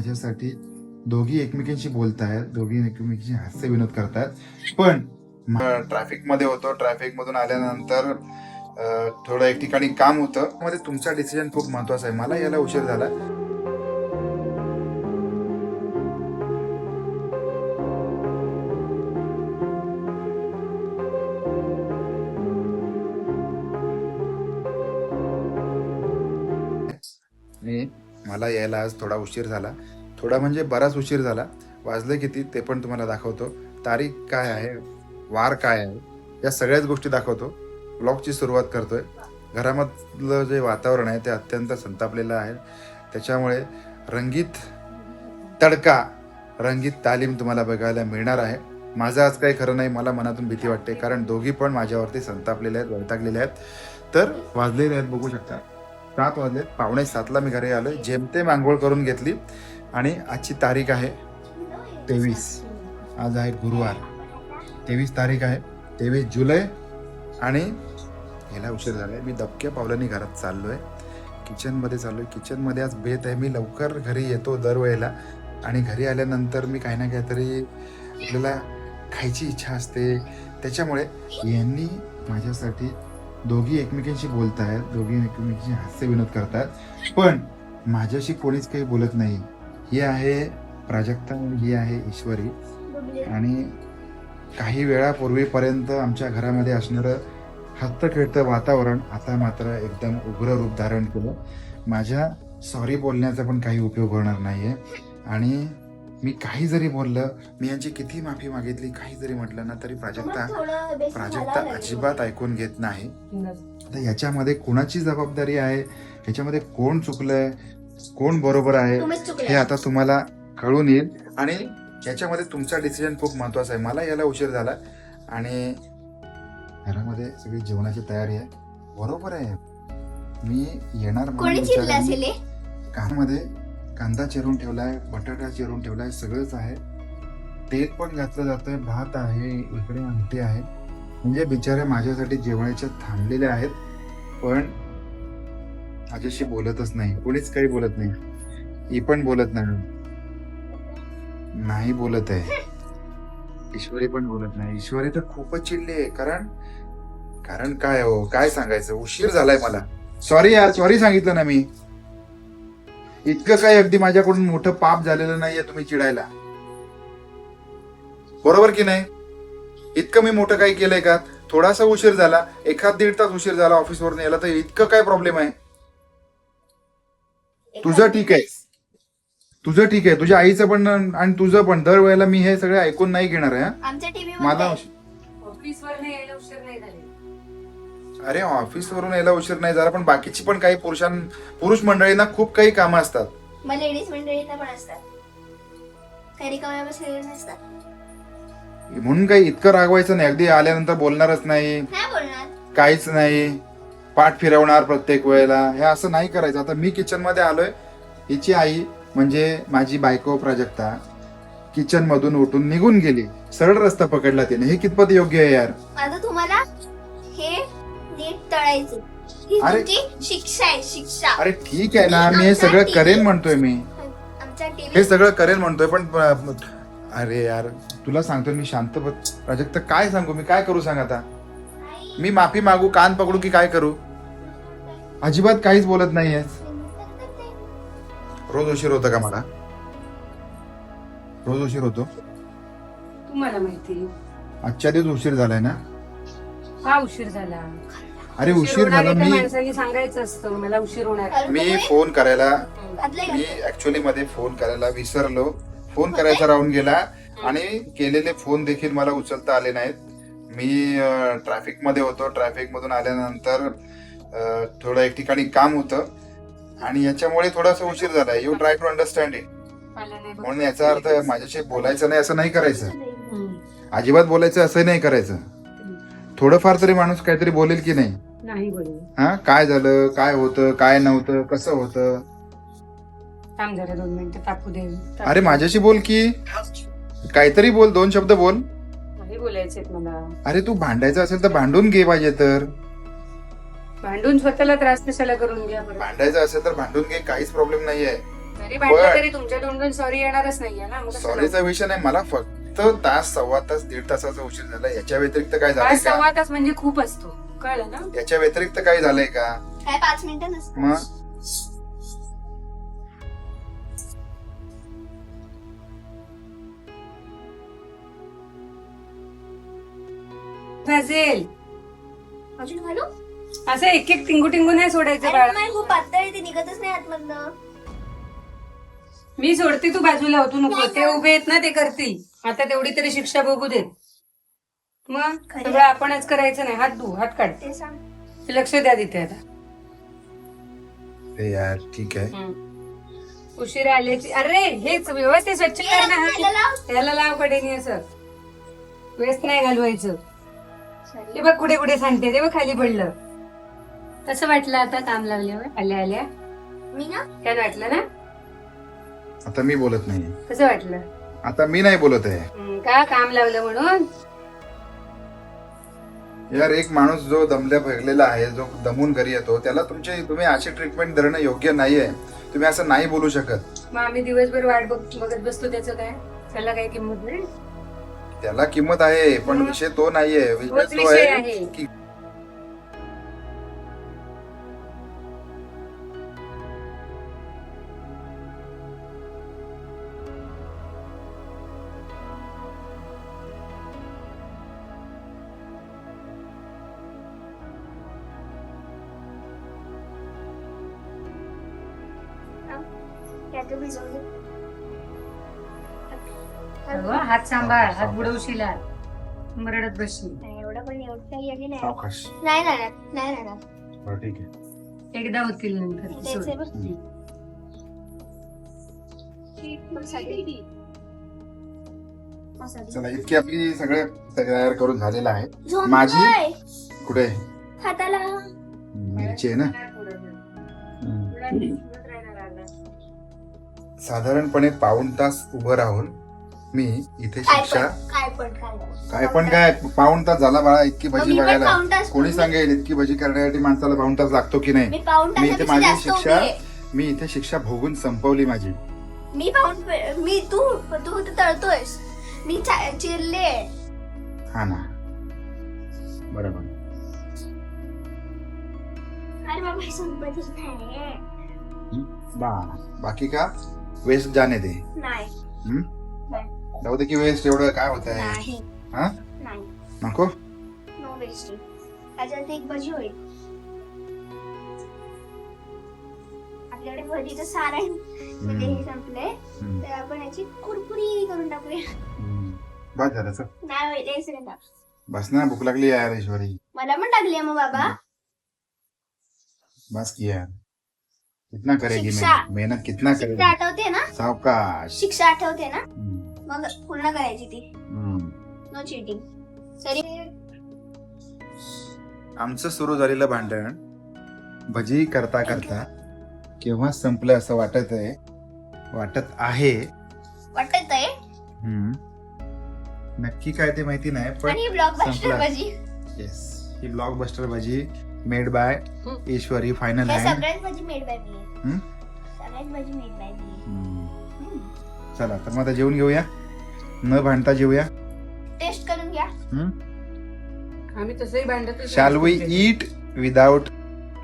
माझ्यासाठी दोघी एकमेकांशी बोलतायत, दोघी एकमेकांशी हास्य विनोद करतायत. पण ट्रॅफिक मध्ये होतो, ट्रॅफिक मधून आल्यानंतर थोडं एक ठिकाणी काम होतं. मध्ये तुमचा डिसिजन खूप महत्वाचा आहे. मला यायला उशीर झाला. मला यायला आज थोडा उशीर झाला, थोडा म्हणजे बराच उशीर झाला. वाजले किती ते पण तुम्हाला दाखवतो. तारीख काय आहे, वार काय आहे, या सगळ्याच गोष्टी दाखवतो. ब्लॉगची सुरुवात करतोय. घरामधलं जे वातावरण आहे ते अत्यंत संतापलेलं आहे. त्याच्यामुळे रंगीत तडका, रंगीत तालीम तुम्हाला बघायला मिळणार आहे. माझं आज काही खरं नाही. मला मनातून भीती वाटते, कारण दोघी पण माझ्यावरती संतापलेले आहेत, वैतागलेले आहेत. तर वाजलेले आहेत, बघू शकता 7 वाजले. 6:45ला मी घरी आलोय. जेमतेम आंघोळ करून घेतली आणि आजची तारीख आहे 23. आज आहे गुरुवार. 23 तारीख आहे, 23 जुलै. आणि याला उशीर झालाय. मी दबक्या पावलांनी घरात चाललोय, किचनमध्ये चाललोय. किचनमध्ये आज बेत आहे. मी लवकर घरी येतो दरवेळेला, आणि घरी आल्यानंतर मी काही ना काहीतरी आपल्याला खायची इच्छा असते. त्याच्यामुळे यांनी माझ्यासाठी दोघी एकमेकांशी बोलतायत, दोघी एकमेकांशी हास्य विनोद करतायत. पण माझ्याशी कोणीच काही बोलत नाही. ही आहे प्राजक्ता, ही आहे ईश्वरी. आणि काही वेळापूर्वीपर्यंत आमच्या घरामध्ये असणारं हसतं खेळतं वातावरण आता मात्र एकदम उग्र रूप धारण केलं. माझ्या सॉरी बोलण्याचा पण काही उपयोग होणार नाहीये. आणि मी काही जरी बोललं, मी यांची किती माफी मागितली, काही जरी म्हटलं ना, तरी प्राजक्ता अजिबात ऐकून घेत नाही. आता याच्यामध्ये कोणाची जबाबदारी आहे, याच्यामध्ये कोण चुकलंय, कोण बरोबर आहे, हे आता तुम्हाला कळून येईल. आणि याच्यामध्ये तुमचा डिसिजन खूप महत्वाचा आहे. मला यायला उशीर झाला आणि घरामध्ये सगळी जेवणाची तयारी आहे. बरोबर आहे, मी येणार कारमध्ये कांदा चिरून ठेवलाय, बटाटा चिरून ठेवलाय, सगळंच आहे. तेल पण घातलं जातंय, भात आहे, इकडे आमटी आहे. म्हणजे बिचारे माझ्यासाठी जेवणाच्या थांबलेले आहेत, पण माझ्याशी बोलतच नाही. कोणीच काही बोलत नाही. ही पण बोलत नाही बोलत आहे. ईश्वरी पण बोलत नाही. ईश्वरी तर खूपच चिडली आहे. कारण काय हो, काय सांगायचं, उशीर झालाय मला. सॉरी यार, सॉरी सांगितलं ना मी. इतकं काही अगदी माझ्याकडून मोठं पाप झालेलं नाहीये तुम्ही चिडायला. बरोबर की नाही? इतकं मी मोठं काही केलंय का? थोडासा उशीर झाला, 1-1.5 तास उशीर झाला ऑफिसवरून यायला, तर इतकं काय प्रॉब्लेम आहे? तुझं ठीक आहे, तुझं ठीक आहे, तुझ्या आईचं पण आणि तुझं पण. दरवेळेला मी हे सगळं ऐकून नाही घेणार आहे. मला अरे ऑफिसवरून यायला उशीर नाही झाला, पण बाकीची पण काही पुरुष मंडळींना खूप काही कामं असतात. लेडीज मंडळींना पण असतात, काही कामं नसतात. म्हणून काही इतकं रागवायचं नाही. अगदी आल्यानंतर बोलणारच नाही, काहीच नाही, पाठ फिरवणार प्रत्येक वेळेला, हे असं नाही करायचं. आता मी किचन मध्ये आलोय. हिची आई म्हणजे माझी बायको प्राजक्ता किचन मधून उठून निघून गेली, सरळ रस्ता पकडला तिने. हे कितपत योग्य आहे यार? आता तुम्हाला हे नीट तळायचं, ही तुमची शिक्षा आहे, शिक्षा. अरे ठीक आहे ना, मी हे सगळं करेन म्हणतोय. मी हे सगळं करेन म्हणतोय, पण अरे यार तुला सांगतोय मी, शांत प्राजक्ता. काय सांगू मी, काय करू सांग आता? मी माफी मागू, कान पकडू, की काय करू? अजिबात काहीच बोलत नाहीयेस. रोज उशीर होतं का मला? रोज उशीर होतो? तुम्हाला माहिती. आजच्या दिवस उशीर झालाय ना? हा उशीर झाला. अरे उशीर झाला. माणसाने सांगायचं असतं मला उशीर होणार. मी ऍक्च्युअली मध्ये फोन करायला विसरलो. फोन करायचा राहून गेला आणि केलेले फोन देखील मला उचलता आले नाहीत. मी ट्रॅफिक मध्ये होतो. ट्रॅफिक मधून आल्यानंतर थोडं एक ठिकाणी काम होतं आणि याच्यामुळे थोडासा उशीर झाला. You try to understand it. म्हणून याचा अर्थ माझ्याशी बोलायचं नाही असं नाही करायचं. अजिबात बोलायचं असं नाही करायचं. थोडंफार तरी माणूस काहीतरी बोलेल की नाही? हा, काय झालं, काय होतं, काय नव्हतं, कसं होतं. थांब जरा 2 मिनिटं तापू दे. अरे माझ्याशी बोल की, काहीतरी बोल, 2 शब्द बोल. नाही बोलायचे मला. अरे तू भांडायचं असेल तर भांडून घे पाहिजे तर. भांडून स्वतःला त्रास कशाला करून घ्या? भांडायचं असेल तर भांडून घे, काहीच प्रॉब्लेम नाहीये. जरी भांडलं तरी तुमच्या तोंडून सॉरी येणारच नाहीये ना, मग कशाला? सॉरीचा विषय नाही, मला फक्त तास, सव्वा तास, 1.5 तासाचा उशीर झाला. याच्या व्यतिरिक्त काय झालंय पाच का? सव्वा तास म्हणजे खूप असतो, कळलं ना? याच्या व्यतिरिक्त काय झालंय का? काय 5 मिनिटं नसतं. मग भाजेल अजून घालू? असं एक एक टिंगू टिंगू नाही सोडायचं अरे बाळा. माय खूप पातळ आहे, ते निघतच नाही आतमधनं. मी सोडते, तू बाजूला होतो नको. ते उभे आहेत ना, ते करतील. आता तेवढी तरी शिक्षा बघू देत. मग खरे. सगळं आपणच करायचं नाही. हात धु, हात काढ. ते सांग. लक्ष द्या तिथे आता. हे यार ठीक आहे. उशिरा आल्याची, अरे हेच व्यवस्थित स्वच्छ कर ना. याला लाव. त्याला लाव कडेनी असं. वेस्ट नाही घालवायचं. Sorry. ते बघ कुठे कुठे सांगते, ते बघ खाली पडलं. कसं वाटलं आता काम लावल्यावर? आल्या आल्या मी ना काय वाटलं ना? आता मी बोलत नाही. कसं वाटलं? आता मी नाही बोलत आहे. का काम लावलं म्हणून? यार एक माणूस जो दमल्या भरलेला आहे, जो दमून घरी येतो, त्याला तुम्ही अशी ट्रीटमेंट देणं योग्य नाहीये. तुम्ही असं नाही बोलू शकत. मग आम्ही दिवसभर वाट बघत बसतो, त्याचं काय? त्याला काय किंमत नाही? त्याला किंमत आहे, पण विषय तो नाहीये. तोच विषय तो विषय आहे आहे. की त्याचं भिजवलं. अगं, हात सांभाळ, हात बुडवशीला, मरडत बसशील. नाही, एवढं पण एवढं काही आली नाही. सावकाश. नाही राहणार, नाही राहणार. बरं, ठीक आहे. एकदा होतील नंतर. द्यायचंय बघ. मसाला. चला, इतकी आपली सगळं तयार करून झालेलं आहे. झोंबलोय. माझी कुठे हाताला. मिरची आहे ना. साधारणपणे पाऊण तास उभं राहून मी इथे शिक्षा काय पाऊण तास झाला बाळा. इतकी भजी बघायला कोणी सांगेल? इतकी भजी करण्यासाठी माणसाला पाऊण तास लागतो की नाही? मी इथे माझी शिक्षा मी इथे शिक्षा भोगून संपवली माझी. मी तू तर तळतोयस, मी चिरले. हा ना, बरोबर. अरे बाबा, हे संपतच नाही. बाकी का वेस्ट जाने दे. नाही. जाऊ दे की वेस्ट एवढं काय होत आहे? नाही. हा, नाही. नको. No wasting. त्याच्यात एक भजी होईल. आपल्याकडे भजीचं सार आहे, ते संपले, तर आपण याची कुरकुरी करून टाकूया. बस झालं सर. नाही होईल, एक सेकंड. बस ना, भूक लागली यार ईश्वरी. मला पण टाकली मग बाबा. बस की यार, कितना करेगी शिक्षा. मेहनत कितना शिक्षा करेगी? आठवते ना? सावकाश. शिक्षा आठवते ना? मग पूर्ण करायची ती. No cheating. सरी. आमचं सुरू झालेलं भांडण भजी करता करता केव्हा संपलं असं वाटत आहे. वाटत आहे. नक्की काय ते माहिती नाही, पण आणि ब्लॉकबस्टर संपला. भजी. येस, ही ब्लॉकबस्टर भजी मेड बाय ईश्वरी फायनल हे हँड. सगळ्यात भजी मेड बाय मी. सगळ्यात भजी मेड बाय मी. चला तर मग आता जेवून घेऊया, न भांडता जेवूया. टेस्ट करून घ्या. आम्ही तसंही भांडत. शॅल वी ईट विदाउट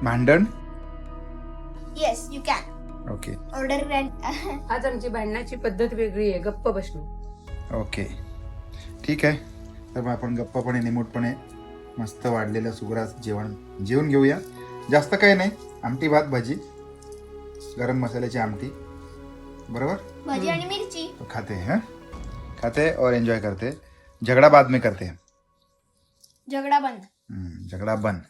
भांडण? Yes, you can. Okay order. आज आमची भांडणाची पद्धत वेगळी आहे, गप्प बसणं. ओके, ठीक आहे. तर मग आपण गप्पपणे निमूटपणे मस्त वाढलेलं सुग्रास जेवण घेऊया. जास्त काही नाही, आमटी भात भजी, गरम मसाल्याची आमटी, बरोबर. भजी आणि मिरची. तो खाते हैं, खाते और एंजॉय करते. झगड़ा बाद में करते हैं. झगडा बंद. झगड़ा बंद.